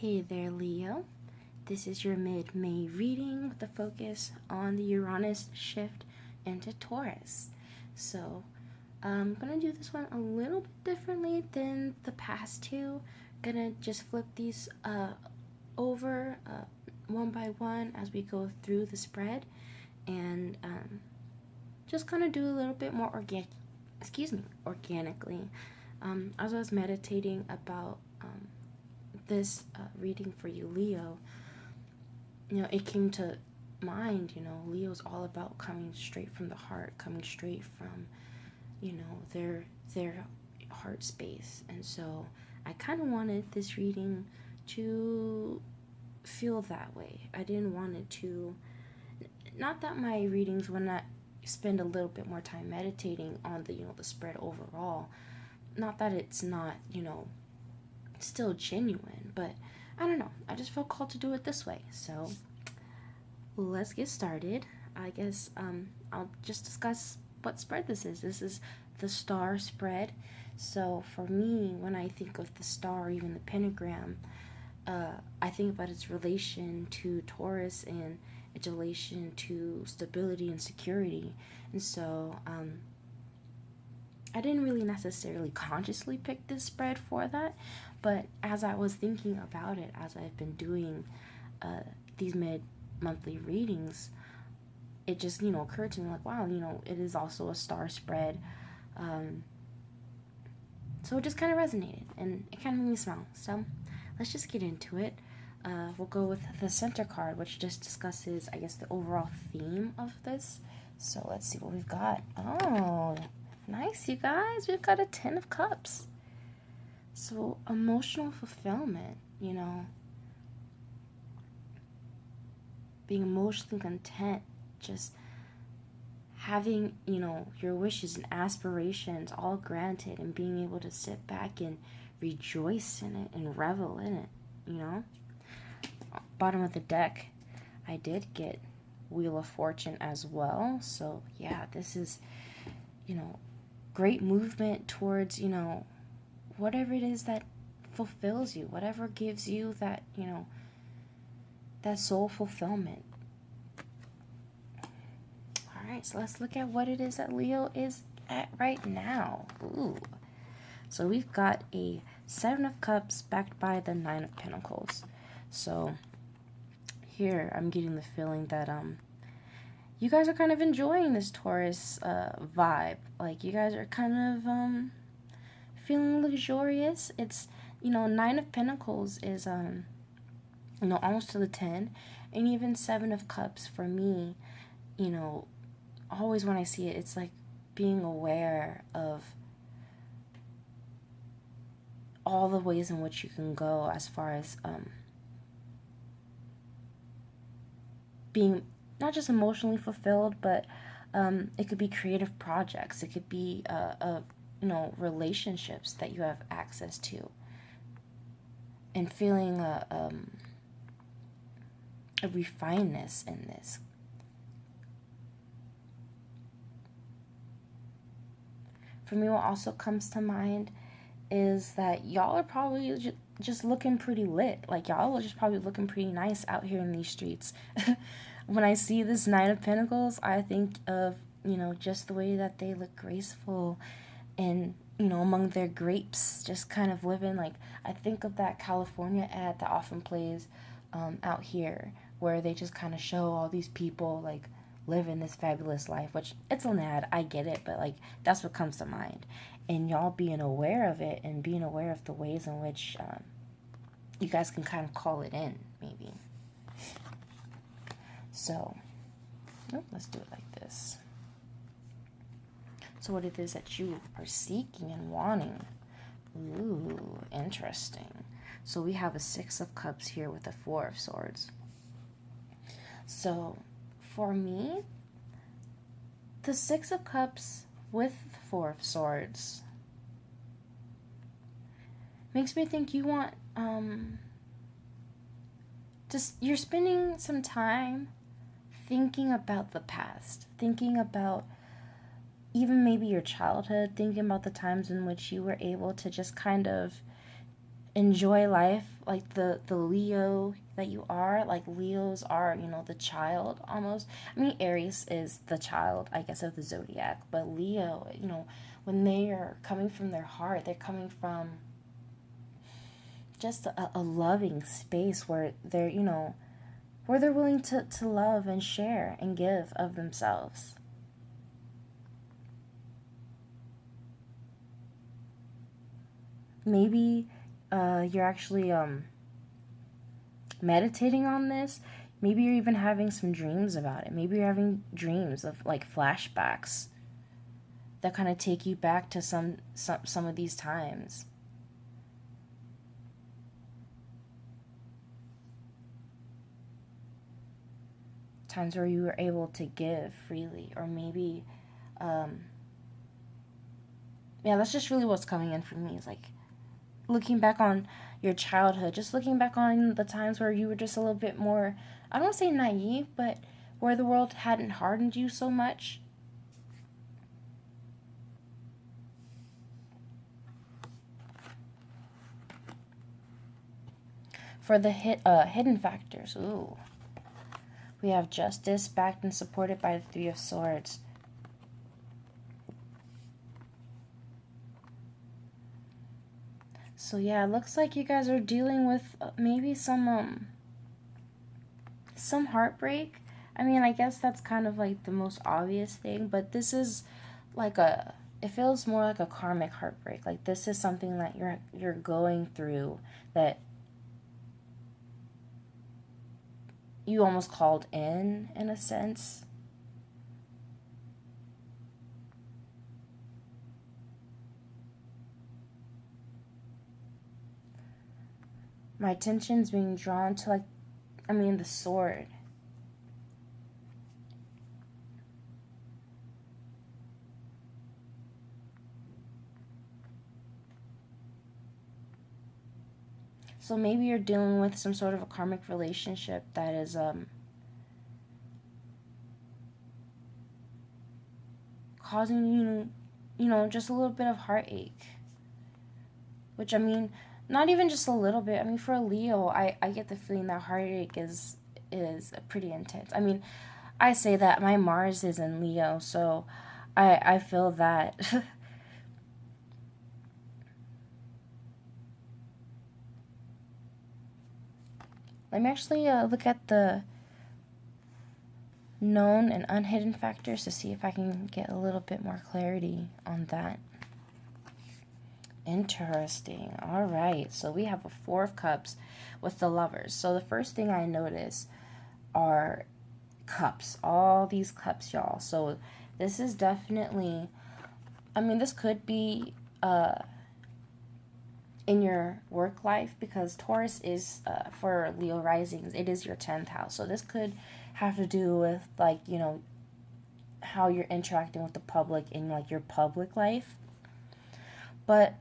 Hey there, Leo. This is your mid-May reading with the focus on the Uranus shift into Taurus. So, I'm gonna do this one a little bit differently than the past two. Gonna just flip these over one by one as we go through the spread, and just kind of do a little bit more organically. As I was meditating about this reading for you, Leo, it came to mind, Leo's all about coming straight from the heart, coming straight from, their heart space. And so I kind of wanted this reading to feel that way. I didn't want it to, not that my readings would not spend a little bit more time meditating on the spread overall. Not that it's not, still genuine, but I don't know. I just felt called to do it this way. So let's get started. I guess I'll just discuss what spread this is. This is the star spread. So for me, when I think of the star, even the pentagram, I think about its relation to Taurus and its relation to stability and security. And so I didn't really necessarily consciously pick this spread for that, but as I was thinking about it, as I've been doing these mid-monthly readings, it just, occurred to me like, wow, it is also a star spread. So it just kind of resonated, and it kind of made me smile. So let's just get into it. We'll go with the center card, which just discusses, I guess, the overall theme of this. So let's see what we've got. Oh, nice, you guys. We've got a 10 of Cups. So emotional fulfillment, being emotionally content, just having, your wishes and aspirations all granted, and being able to sit back and rejoice in it and revel in it, Bottom of the deck, I did get Wheel of Fortune as well. So yeah, this is, great movement towards, whatever it is that fulfills you, whatever gives you that, that soul fulfillment. All right, so let's look at what it is that Leo is at right now. Ooh. So we've got a 7 of Cups backed by the 9 of Pentacles. So here I'm getting the feeling that you guys are kind of enjoying this Taurus vibe. Like, you guys are kind of feeling luxurious. It's, 9 of Pentacles is almost to the 10, and even 7 of Cups for me, always when I see it, it's like being aware of all the ways in which you can go as far as being not just emotionally fulfilled, but it could be creative projects. It could be relationships that you have access to, and feeling a refinedness in this. For me, what also comes to mind is that y'all are probably just looking pretty lit. Like, y'all are just probably looking pretty nice out here in these streets. When I see this 9 of Pentacles, I think of, just the way that they look graceful and, among their grapes, just kind of living. Like, I think of that California ad that often plays out here, where they just kind of show all these people, like, living this fabulous life, which it's an ad, I get it, but, like, that's what comes to mind. And y'all being aware of it, and being aware of the ways in which you guys can kind of call it in, maybe. So, let's do it like this. So what it is that you are seeking and wanting. Ooh, interesting. So we have a 6 of Cups here with a 4 of Swords. So for me, the 6 of Cups with the 4 of Swords makes me think you want, you're spending some time thinking about the past, thinking about even maybe your childhood, thinking about the times in which you were able to just kind of enjoy life, like the Leo that you are. Like Leos are, you know, the child almost. I mean, Aries is the child, I guess, of the zodiac, but Leo, you know, when they are coming from their heart, they're coming from just a loving space where they're, you know, where they're willing to love and share and give of themselves. Maybe you're actually meditating on this. Maybe you're even having some dreams about it. Maybe you're having dreams of like flashbacks that kind of take you back to some of these times. Times where you were able to give freely, or maybe, um, yeah, that's just really what's coming in for me. Is like looking back on your childhood, just looking back on the times where you were just a little bit more, I don't want to say naive, but where the world hadn't hardened you so much. For the hidden factors, ooh, we have justice backed and supported by the Three of Swords. So yeah, it looks like you guys are dealing with maybe some heartbreak. I mean, I guess that's kind of like the most obvious thing, but this is like it feels more like a karmic heartbreak. Like this is something that you're going through that you almost called in a sense. My attention's being drawn to like, I mean, the sword. So maybe you're dealing with some sort of a karmic relationship that is causing you, you know, just a little bit of heartache. Which, I mean, not even just a little bit. I mean, for a Leo, I get the feeling that heartache is pretty intense. I mean, I say that my Mars is in Leo, so I feel that. Let me actually look at the known and unhidden factors to see if I can get a little bit more clarity on that. Interesting. All right. So we have a Four of Cups with the Lovers. So the first thing I notice are cups. All these cups, y'all. So this is definitely, I mean, this could be in your work life, because Taurus is for Leo risings, it is your 10th house. So this could have to do with, like, you know, how you're interacting with the public in like your public life. But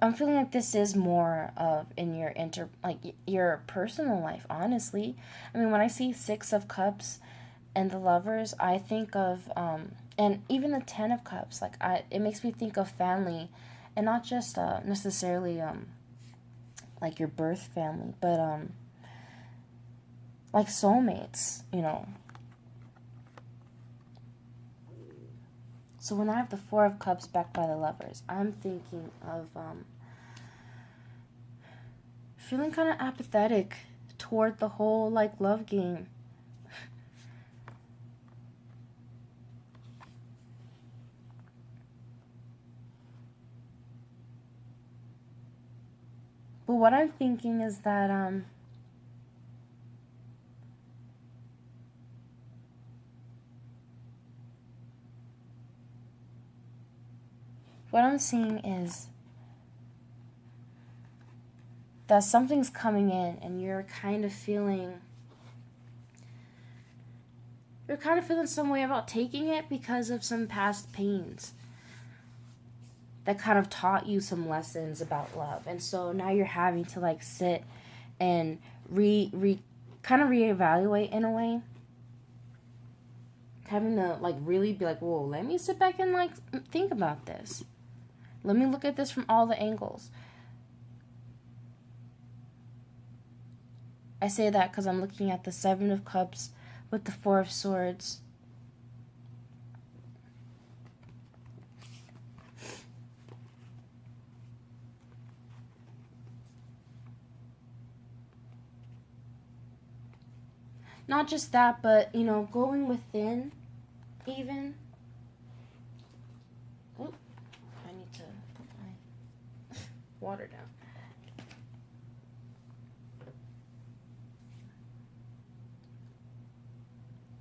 I'm feeling like this is more of in your your personal life, honestly. I mean, when I see Six of Cups and the Lovers, I think of and even the 10 of Cups, like it makes me think of family, and not just necessarily like your birth family, but like soulmates, you know. So when I have the Four of Cups backed by the Lovers, I'm thinking of feeling kind of apathetic toward the whole like love game. But what I'm thinking is that what I'm seeing is that something's coming in and you're kind of feeling some way about taking it because of some past pains that kind of taught you some lessons about love. And so now you're having to like sit and kind of reevaluate in a way. Having to like really be like, whoa, let me sit back and like think about this. Let me look at this from all the angles. I say that because I'm looking at the Seven of Cups with the Four of Swords. Not just that, but, you know, going within, even. Oh, I need to put my water down.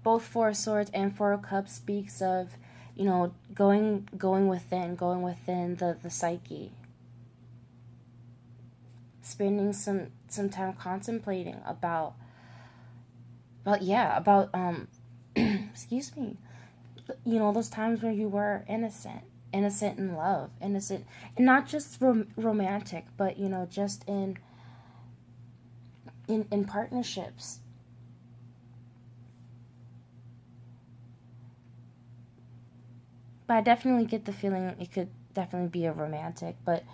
Both Four of Swords and Four of Cups speaks of, you know, going within the psyche. Spending some time contemplating about excuse me, you know, those times where you were innocent in love, innocent, and not just romantic, but, you know, just in partnerships. But I definitely get the feeling it could definitely be a romantic, but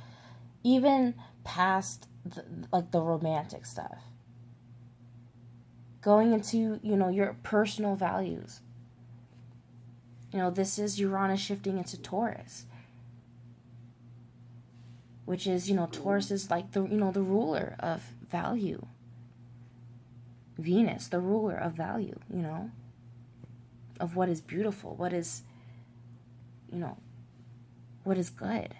even past the romantic stuff, going into, you know, your personal values. You know, this is Uranus shifting into Taurus, which is, you know, Taurus is like the, you know, the ruler of value. Venus, the ruler of value, you know, of what is beautiful, what is, you know, what is good.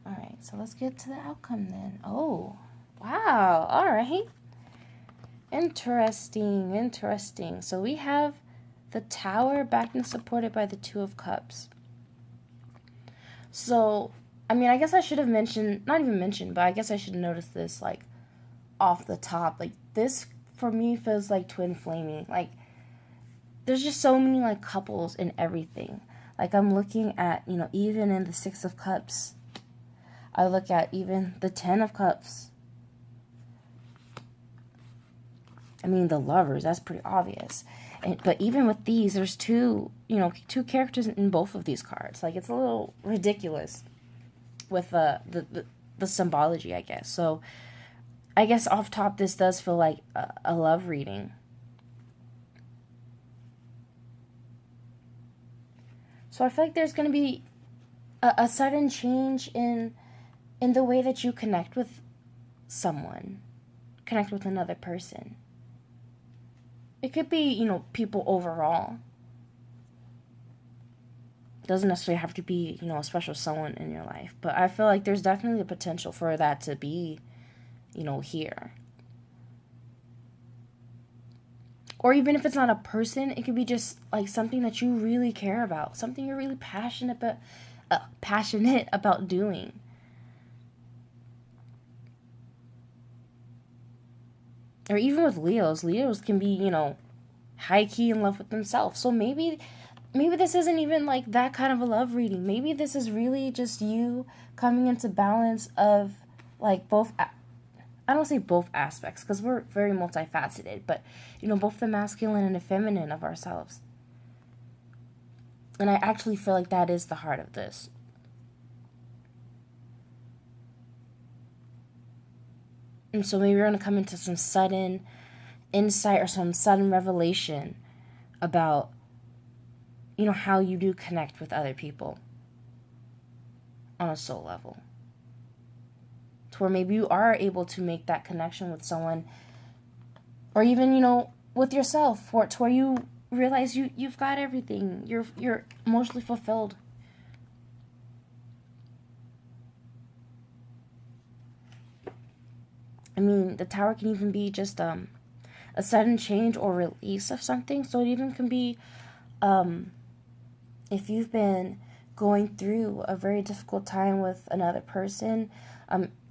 All right, so let's get to the outcome then. Oh, wow. All right. Interesting. So we have the Tower backed and supported by the Two of Cups. So, I mean, I guess I should have mentioned, not even mentioned, but I guess I should notice this, like, off the top. Like, this, for me, feels like twin flaming. Like, there's just so many, like, couples in everything. Like, I'm looking at, you know, even in the Six of Cups, I look at even the Ten of Cups. I mean, the Lovers, that's pretty obvious. But even with these, there's two characters in both of these cards. Like, it's a little ridiculous with the symbology, I guess. So, I guess off top, this does feel like a love reading. So I feel like there's going to be a sudden change in the way that you connect with someone, connect with another person. It could be, you know, people overall. It doesn't necessarily have to be, you know, a special someone in your life. But I feel like there's definitely the potential for that to be, you know, here. Or even if it's not a person, it could be just like something that you really care about, something you're really passionate about doing. Or even with Leos can be, you know, high-key in love with themselves. So maybe this isn't even like that kind of a love reading. Maybe this is really just you coming into balance of like both, I don't say both aspects because we're very multifaceted, but, you know, both the masculine and the feminine of ourselves. And I actually feel like that is the heart of this. And so maybe we're going to come into some sudden insight or some sudden revelation about, you know, how you do connect with other people on a soul level. To where maybe you are able to make that connection with someone, or even, you know, with yourself, to where you realize you've got everything. You're emotionally fulfilled. I mean, the Tower can even be just a sudden change or release of something. So it even can be, if you've been going through a very difficult time with another person,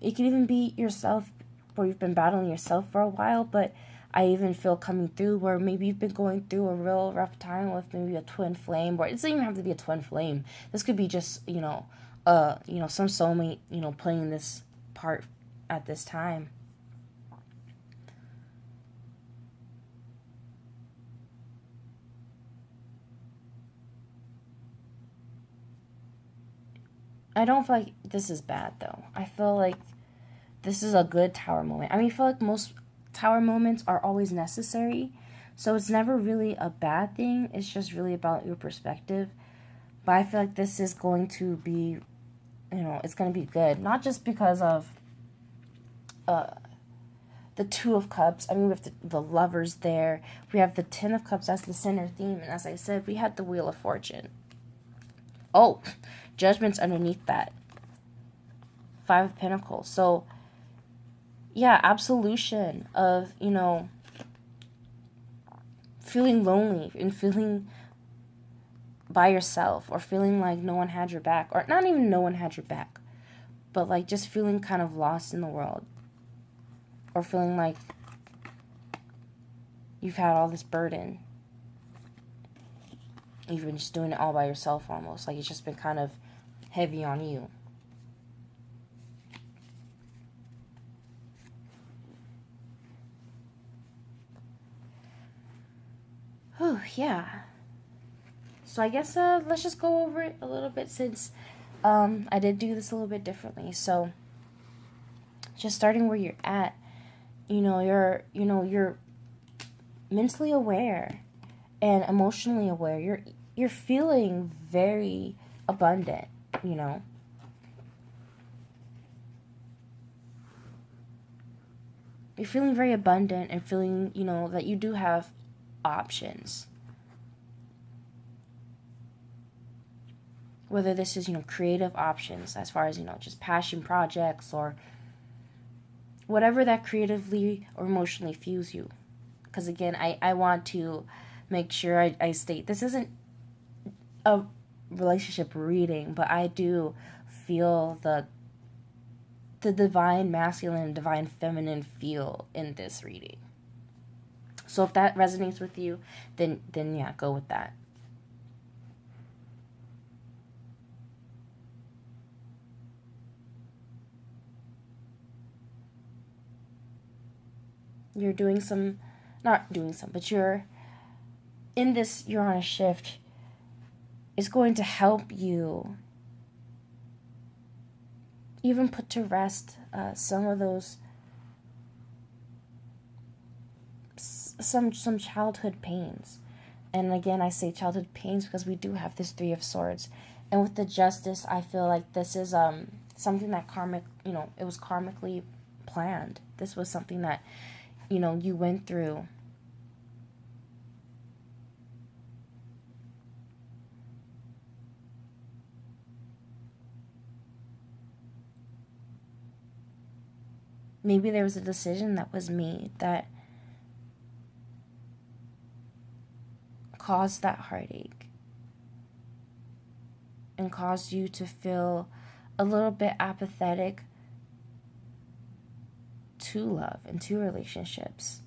it can even be yourself, or you've been battling yourself for a while, but I even feel coming through where maybe you've been going through a real rough time with maybe a twin flame, or it doesn't even have to be a twin flame. This could be just, some soulmate, playing this part at this time. I don't feel like this is bad, though. I feel like this is a good tower moment. I feel like most tower moments are always necessary, so it's never really a bad thing. It's just really about your perspective. But I feel like this is going to be, it's going to be good. Not just because of the Two of Cups. We have the Lovers there. We have the Ten of Cups as the center theme. And as I said, we had the Wheel of Fortune. Oh, Judgment's underneath that. Five of Pentacles. So, yeah, absolution of, feeling lonely and feeling by yourself, or feeling like no one had your back, or not even no one had your back, but like just feeling kind of lost in the world, or feeling like you've had all this burden. You've been just doing it all by yourself almost, like it's just been kind of heavy on you. Oh, yeah. So I guess let's just go over it a little bit, since I did do this a little bit differently. So just starting where you're at, you're mentally aware and emotionally aware. You're feeling very abundant, You're feeling very abundant and feeling, that you do have options. Whether this is, creative options as far as, just passion projects, or whatever that creatively or emotionally fuels you. Because again, I want to make sure I state this isn't a relationship reading, but I do feel the divine masculine and divine feminine feel in this reading. So if that resonates with you, then yeah, go with that. You're but you're in this Uranus shift is going to help you even put to rest some of those, some childhood pains. And again, I say childhood pains because we do have this Three of Swords. And with the Justice, I feel like this is something that it was karmically planned. This was something that, you went through. Maybe there was a decision that was made that caused that heartache and caused you to feel a little bit apathetic to love and to relationships.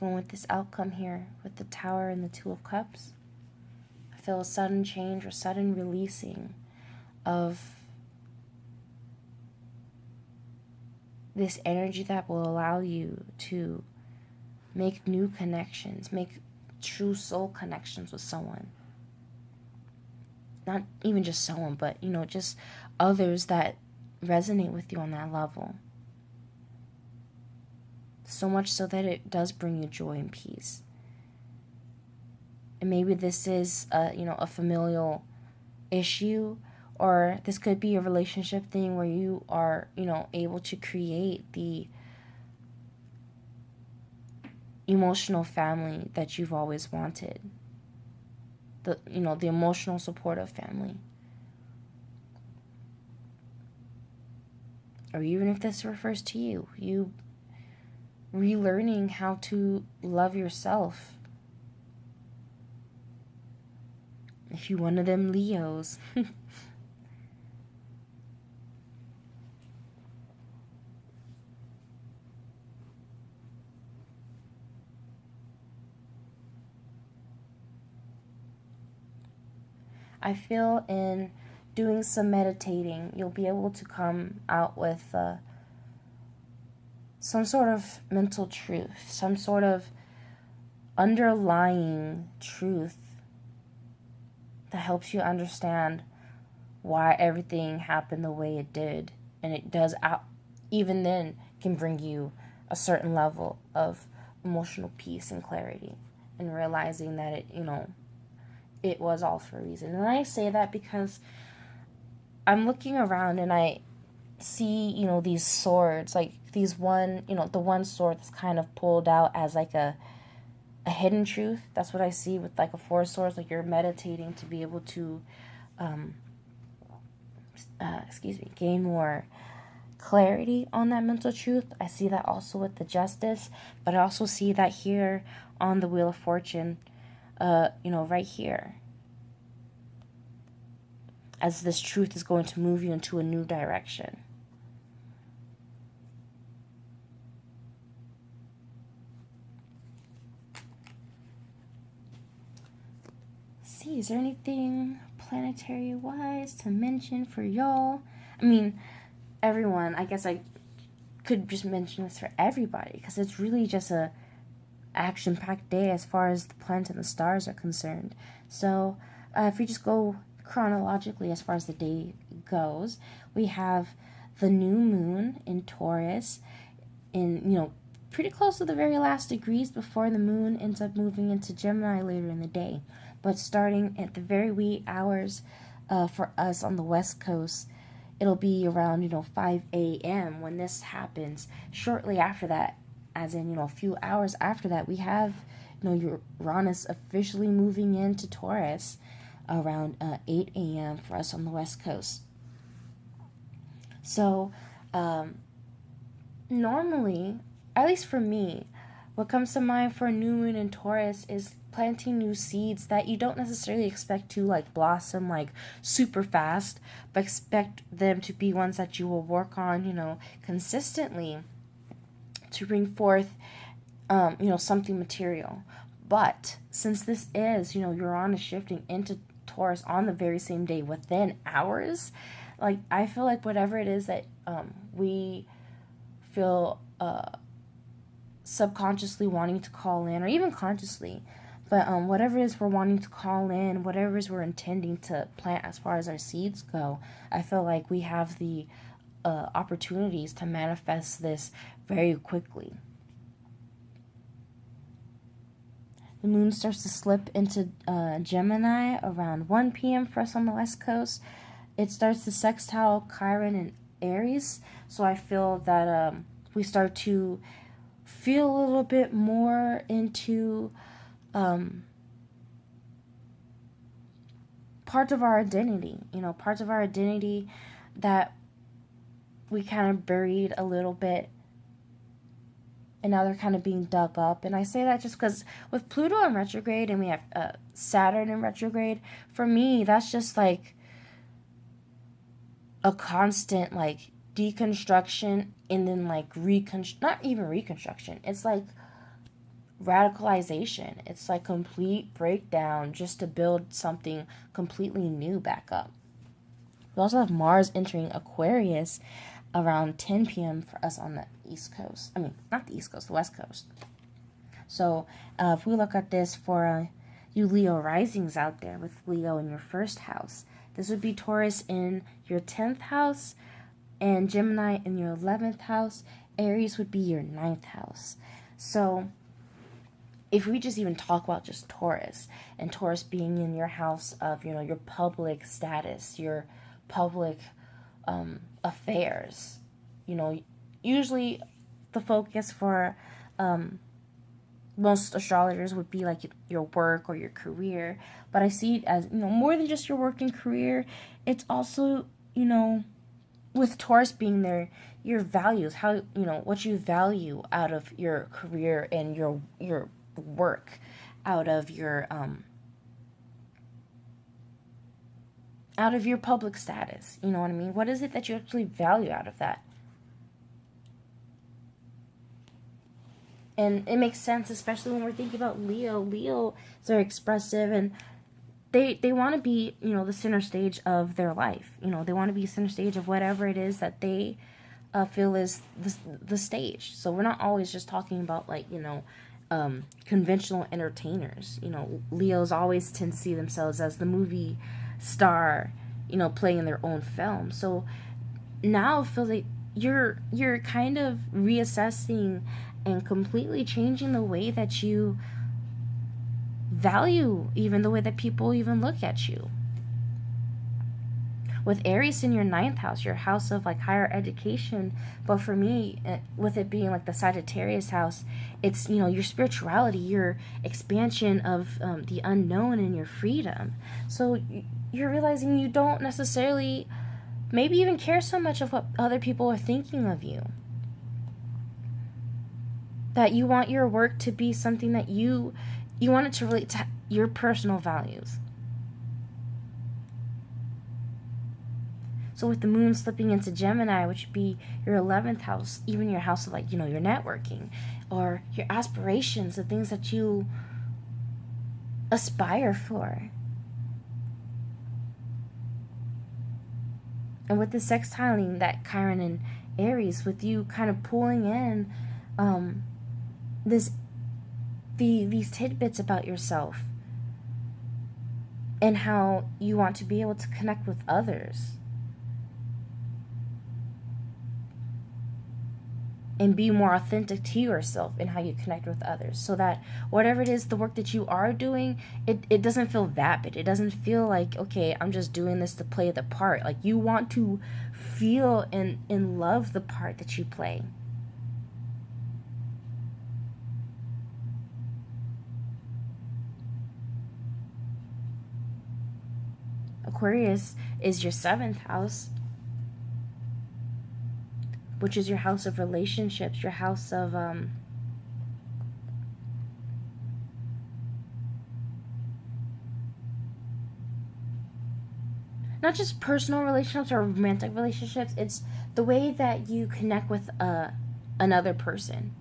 Going with this outcome here with the Tower and the Two of Cups, I feel a sudden change or sudden releasing of this energy that will allow you to make new connections, make true soul connections with someone. Not even just someone, but, just others that resonate with you on that level. So much so that it does bring you joy and peace. And maybe this is a familial issue, or this could be a relationship thing where you are, able to create the emotional family that you've always wanted. The emotional supportive family. or even if this refers to you, you relearning how to love yourself. If you're one of them Leos. I feel in doing some meditating, you'll be able to come out with some sort of mental truth, some sort of underlying truth that helps you understand why everything happened the way it did. And it does, even then, can bring you a certain level of emotional peace and clarity, and realizing that it was all for a reason. And I say that because I'm looking around and I see, these swords, like the one sword that's kind of pulled out as like a hidden truth. That's what I see with like a four swords, like you're meditating to be able to, gain more clarity on that mental truth. I see that also with the justice, but I also see that here on the Wheel of Fortune, right here, as this truth is going to move you into a new direction. See, is there anything planetary wise to mention for y'all? I mean, everyone, I guess I could just mention this for everybody, because it's really just a action-packed day as far as the planets and the stars are concerned. So if we just go chronologically as far as the day goes, we have the new moon in Taurus in, pretty close to the very last degrees before the moon ends up moving into Gemini later in the day. But starting at the very wee hours for us on the West Coast, it'll be around, 5 a.m. when this happens. Shortly after that, as in, a few hours after that, we have, Uranus officially moving into Taurus around 8 a.m. for us on the West Coast. So, normally, at least for me, what comes to mind for a new moon in Taurus is planting new seeds that you don't necessarily expect to blossom super fast, but expect them to be ones that you will work on, consistently to bring forth, something material. But since this is, Uranus shifting into Taurus on the very same day within hours, I feel like whatever it is that we feel subconsciously wanting to call in, or even consciously, but whatever it is we're wanting to call in, whatever it is we're intending to plant as far as our seeds go, I feel like we have the opportunities to manifest this very quickly. The moon starts to slip into Gemini around 1 p.m. for us on the West Coast. It starts to sextile Chiron and Aries, so I feel that we start to feel a little bit more into parts of our identity, parts of our identity that we kind of buried a little bit, and now they're kind of being dug up. And I say that just because with Pluto in retrograde and we have Saturn in retrograde, for me, that's just a constant deconstruction, and then not even reconstruction. It's radicalization. It's complete breakdown just to build something completely new back up. We also have Mars entering Aquarius around 10 p.m. for us on the East Coast. I mean, not the East Coast, the West Coast. So if we look at this for you Leo risings out there with Leo in your first house, this would be Taurus in your 10th house, and Gemini in your 11th house. Aries would be your 9th house. So if we just even talk about just Taurus, and Taurus being in your house of, your public status, your public affairs, usually the focus for most astrologers would be your work or your career. But I see it as, more than just your work and career. It's also, with Taurus being there, your values, how, what you value out of your career and your work, out of your public status. You know what I mean? What is it that you actually value out of that? And it makes sense, especially when we're thinking about Leo. Leo is very expressive, and they want to be, the center stage of their life. They want to be center stage of whatever it is that they feel is the stage. So we're not always just talking about, like, conventional entertainers. Leos always tend to see themselves as the movie star, playing in their own film. So now it feels like you're kind of reassessing and completely changing the way that you value, even the way that people even look at you. With Aries in your 9th house, your house of, like, higher education, but for me, with it being like the Sagittarius house, it's, your spirituality, your expansion of the unknown and your freedom. So you're realizing you don't necessarily maybe even care so much of what other people are thinking of you. That you want your work to be something that you want it to relate to your personal values. So with the moon slipping into Gemini, which would be your 11th house, even your house of, like, your networking or your aspirations, the things that you aspire for. And with the sextiling, that Chiron and Aries, with you kind of pulling in these tidbits about yourself and how you want to be able to connect with others and be more authentic to yourself in how you connect with others, so that whatever it is, the work that you are doing, it doesn't feel vapid. It doesn't feel like, okay, I'm just doing this to play the part. Like, you want to feel and love the part that you play. Aquarius is your 7th house, which is your house of relationships, your house of not just personal relationships or romantic relationships. It's the way that you connect with another person.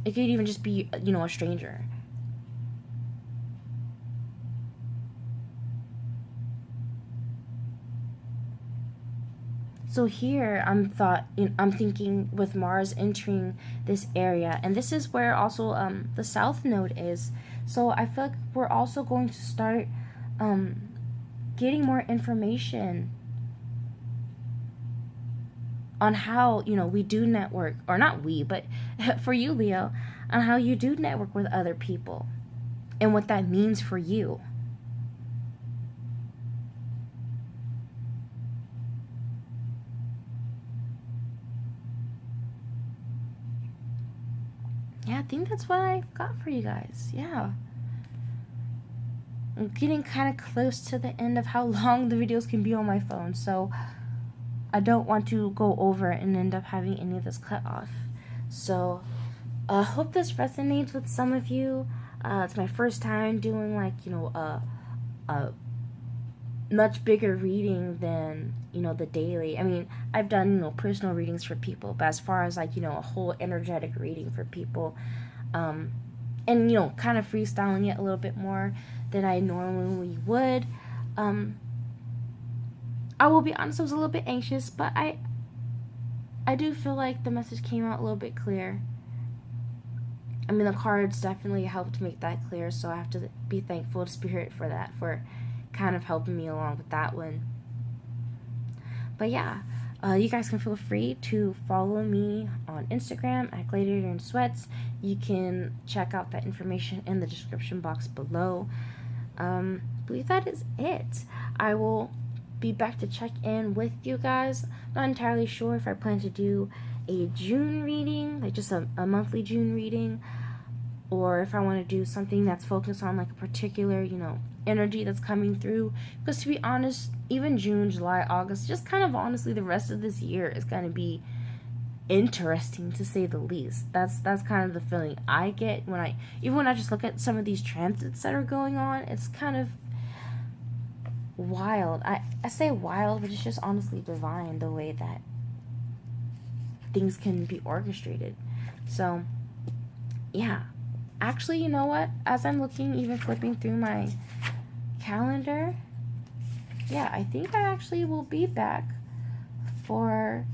It could even just be, a stranger. So here I'm thinking with Mars entering this area, and this is where also the South Node is. So I feel like we're also going to start getting more information on how, we do network, or not we, but for you, Leo, on how you do network with other people and what that means for you. Yeah, I think that's what I got for you guys. Yeah. I'm getting kind of close to the end of how long the videos can be on my phone, so I don't want to go over and end up having any of this cut off. So, I hope this resonates with some of you. It's my first time doing, like, a much bigger reading than, the daily. I mean, I've done, personal readings for people, but as far as, like, a whole energetic reading for people, and, kind of freestyling it a little bit more than I normally would, I will be honest, I was a little bit anxious, but I do feel like the message came out a little bit clear. I mean, the cards definitely helped make that clear, so I have to be thankful to Spirit for that, for kind of helping me along with that one. But yeah, you guys can feel free to follow me on Instagram at Gladiator and Sweats. You can check out that information in the description box below. I believe that is it. I will be back to check in with you guys. Not entirely sure if I plan to do a June reading, like just a monthly June reading, or if I want to do something that's focused on, like, a particular, energy that's coming through. Because to be honest, even June, July, August, just kind of honestly, the rest of this year is going to be interesting to say the least. That's kind of the feeling I get when I just look at some of these transits that are going on. It's kind of wild. I say wild, but it's just honestly divine the way that things can be orchestrated. So yeah, actually, you know what, as I'm looking, even flipping through my calendar, yeah, I think I actually will be back for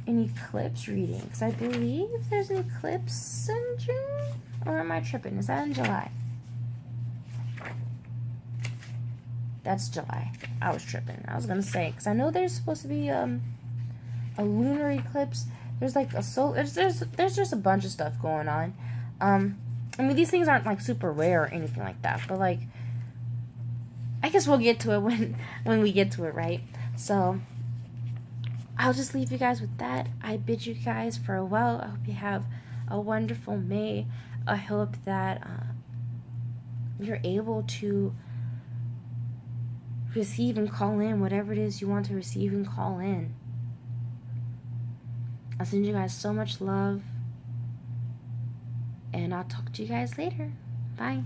an eclipse reading, because I believe there's an eclipse in June, or am I tripping? Is that in July? That's July. I was tripping. I was gonna say, because I know there's supposed to be a lunar eclipse. There's like a there's just a bunch of stuff going on. I mean, these things aren't like super rare or anything like that, but like, I guess we'll get to it when we get to it, right? So I'll just leave you guys with that. I bid you guys farewell. I hope you have a wonderful May. I hope that you're able to receive and call in whatever it is you want to receive and call in. I'll send you guys so much love, and I'll talk to you guys later. Bye.